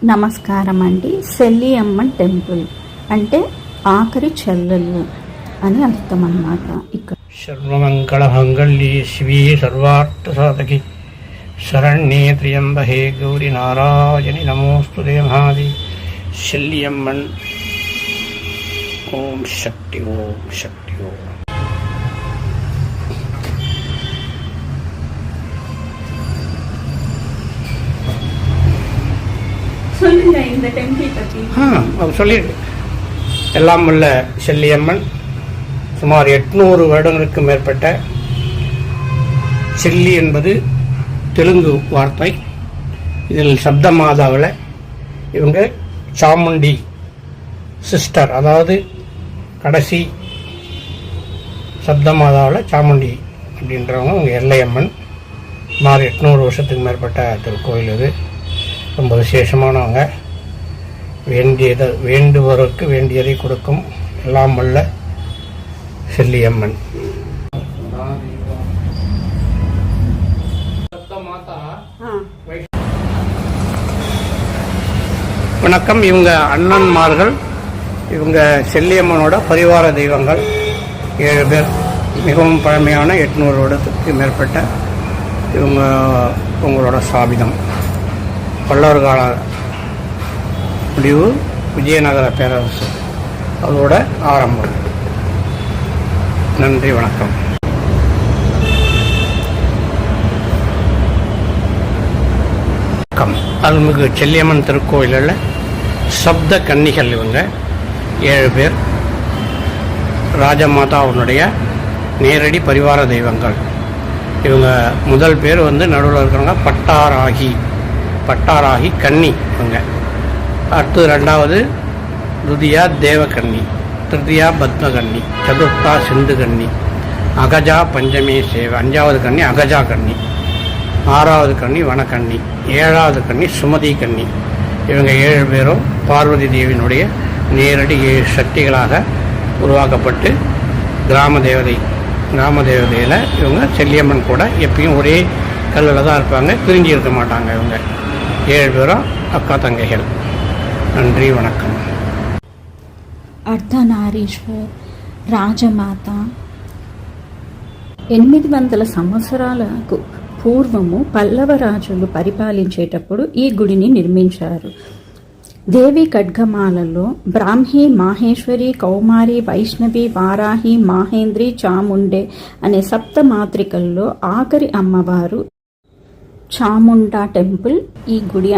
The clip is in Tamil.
నమస్కారం అండి. సెల్లియమ్మన్ టెంపుల్ అంటే ఆఖరి చెల్లెలు అని అర్థం అన్నమాట. ఇక్కడ సర్వమంగళ మంగళ్యే శివే సర్వార్థ సాధకి శరణ్యే త్ర్యంబకే గౌరి నారాయణి నమోస్తుతే మహాది. సెల్లియమ్మన్. ఓం శక్తి ఓం శక్తి ఓం. சொல்லியிருக்கு. எல்லாம் உள்ள செல்லியம்மன் சுமார் 800 வருடங்களுக்கு மேற்பட்ட. செல்லி என்பது தெலுங்கு வார்த்தை. இதில் சப்த மாதாவில் இவங்க சாமுண்டி சிஸ்டர், அதாவது கடைசி சப்த மாதாவில் சாமுண்டி அப்படின்றவங்க அவங்க எல்லையம்மன். சுமார் 800 வருஷத்துக்கு மேற்பட்ட திருக்கோயில் இது. ரொம்ப விசேஷமானவங்க. வேண்டுவதற்கு வேண்டியதை கொடுக்கும் எல்லாம் வல்ல செல்லியம்மன். வணக்கம். இவங்க அண்ணன்மார்கள். இவங்க செல்லியம்மனோட பரிவார தெய்வங்கள் 7 பேர். மிகவும் பழமையான 800 வருடத்துக்கு மேற்பட்ட இவங்க உங்களோட சாபிதம். பல்லவர் கால முடிவு, விஜயநகர பேரரசு அதோட ஆரம்பம். நன்றி, வணக்கம். அருள்மிகு செல்லியம்மன் திருக்கோயிலில் சப்த கன்னிகள் இவங்க 7 பேர். ராஜமாதாவுடைய நேரடி பரிவார தெய்வங்கள். இவங்க முதல் பேர் நடுவில் இருக்கிறவங்க பட்டாராகி கன்னி இவங்க. அடுத்து 2வது துதியா தேவகன்னி, திருதியா பத்மகன்னி, சதுர்த்தா சிந்து கன்னி, அகஜா பஞ்சமே சேவை, 5வது கன்னி அகஜா கன்னி, 6வது கன்னி வனக்கன்னி, 7வது கன்னி சுமதி கன்னி. இவங்க 7 பேரும் பார்வதி தேவியினுடைய நேரடி 7 சக்திகளாக உருவாக்கப்பட்டு கிராம தேவதையில் இவங்க செல்லியம்மன் கூட எப்பயும் ஒரே கல்லில் தான் இருப்பாங்க. பிரிஞ்சு இருக்க மாட்டாங்க. இவங்க 7 பேரும் அக்கா தங்கைகள். நன்றி, வணக்கம். అర్ధనారీశ్వర్ రాజమాత 800 సంవత్సరాలకు పూర్వము పల్లవ రాజులు పరిపాలించేటప్పుడు ఈ గుడిని నిర్మించారు. దేవి ఖడ్గమాలలో బ్రాహ్మి, మాహేశ్వరి, కౌమారి, వైష్ణవి, వారాహి, మాహేంద్రి, చాముండే అనే సప్త మాత్రికల్లో ఆఖరి అమ్మవారు చాముండా టెంపుల్ ఈ గుడి